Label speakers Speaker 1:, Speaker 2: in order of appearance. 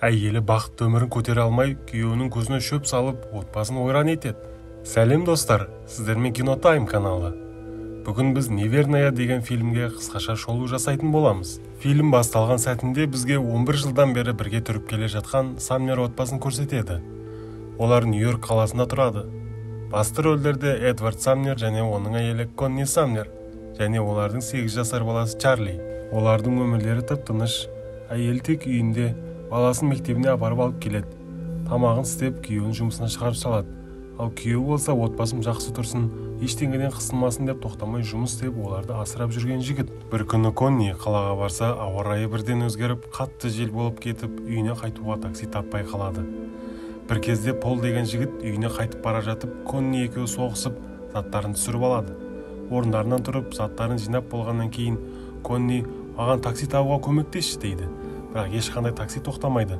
Speaker 1: Әйелі бақытты өмірін көтере алмай, күйеуінің көзіне шөп салып, отбасын ойран етеді. Сәлем достар, сіздермен Кино Тайм каналы. Бүгін біз «Неверная» деген фильмге қысқаша шолу жасайтын боламыз. Фильм басталған сәтінде бізге 11 жылдан бері бірге тұрып келе жатқан Самнер отбасын көрсетеді. Олар Нью-Йорк қаласында тұрады. Басты рөлдерде Эдвард Самнер және оның әйелі Конни Самнер, және олардың 8 жасар баласы Чарли. Олардың өмірлері тып-тыныш. Әйел тек үйінде, баласын мектебіне апарып алып келеді. Тамағын істеп, күйеуін жұмысына шығарып салады. Ал күйеуі болса, отбасым жақсы тұрсын, ештеңеден қысылмасын деп тоқтамай жұмыс істеп, оларды асырап жүрген жігіт. Бір күні Конни қалаға барса, ауа райы бірден өзгеріп, қатты жел болып кетіп, үйіне қайтуға такси таппай қалады. Бір кезде Пол деген жігіт үйіне қайтып бара жатып, Конни екеуі соғысып, заттарын түсіріп алады. Орындарынан тұрып, заттарын жинап болғаннан кейін, Конни: "Маған такси табуға көмектесші" дейді. Бірақ ешқандай такси тоқтамайды.